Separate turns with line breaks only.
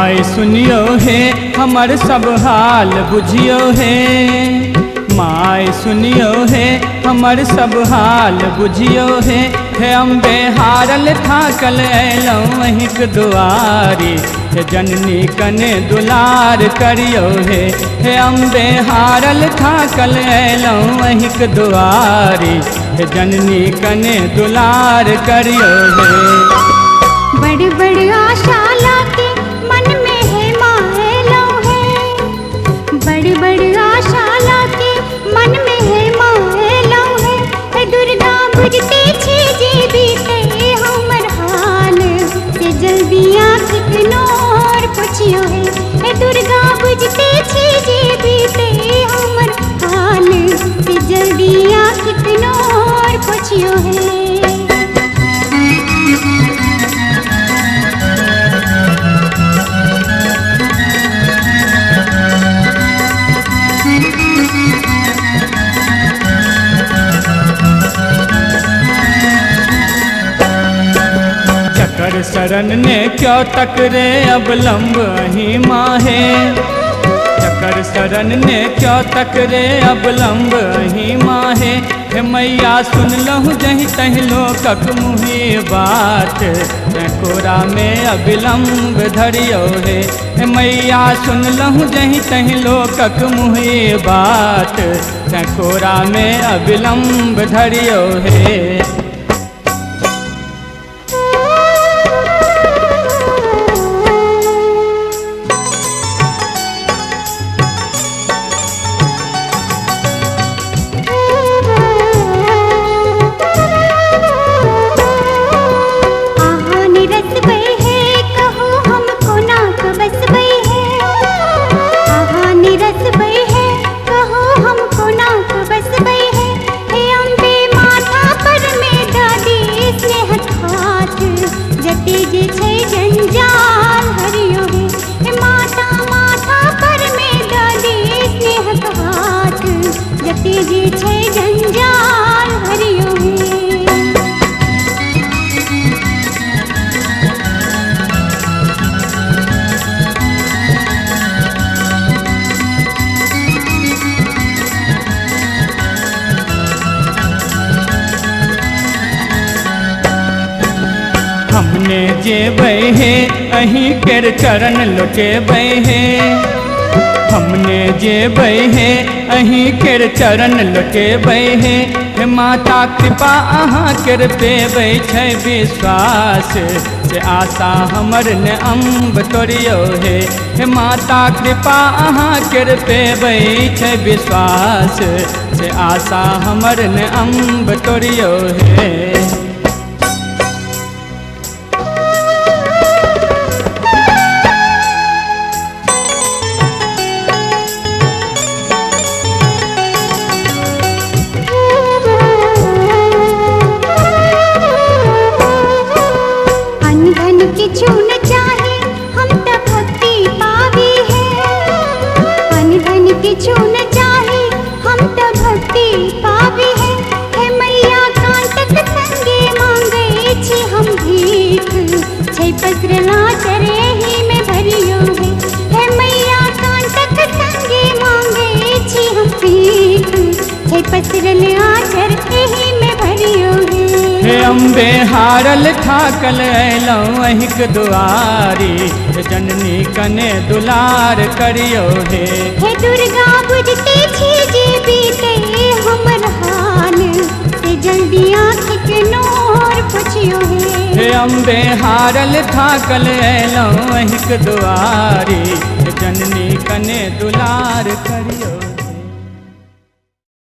My सुनियो हे हमर सब हाल बुझियो हे, माय सुनियो हे हमर सब हाल बुझियो हे। हे अम्बे हारल थाकल अयलौं अहिंक दुआरी, हे जननी कने दुलार करियो हे। हे अम्बे हारल थाकल अयलौं अहिंक दुआरी, हे जननी कने दुलार करियो हे।
बड़ बड़ आशा लाके मन में है मायलो है, बड़ बड़ आशा लाके मन में है मायलो है। हे दुर्गा बुझते छे जे बीते हमर हाल, से जल्दी आँख नोर पुछियो है। हे दुर्गा बुझते छे जे बीते हमर हाल, से जल्दी आँख नोर पुछियो है।
चकर शरण ने क्यों तक रे अब लंब अही माहे, चकर शरण ने क्यों तक रे अब लंब अही माहे। हे मैया सुन लहु जही तही लोकक मुही बात, कोरा में अविलंब धरियो हे। हे मैया सुन लहु जही तही लोकक मुही बात, कोरा में अविलंब धरियो हे। हमने जेबै हे अहीं केर चरण लुटेबै हे, हमने जेबै हे अहीं केर चरण लुटेबै हे। हे माता कृपा अहाँ केर पेबै छै विश्वास, से आशा हमर ने अम्ब तोड़ियो हे। हे माता कृपा अहाँ केर पेबै छै विश्वास, से आशा हमर ने अम्ब तोड़ियो हे।
किछु न चाहे हम त भक्ति पावी है, अन धन किछु न चाहे हम त भक्ति पावी है। हे मैया कांटक संगे मांगे छी हम भीख, छै पसरला चरे ही में भरियो है। हे मैया कांटक संगे मांगे छी हम भीख, छै पसरल आचर ही में भरियो है।
हे अम्बे हारल थाकल अयलौं अहिंक दुआरी, जननी कने दुलार करियो हे।
हे दुर्गा बुझते छी जे बीते हमर हाल, से जल्दी आँख नोर पुछियो हे।
हे अम्बे हारल थाकल अयलौं अहिंक दुआरी, जननी कने दुलार करियो।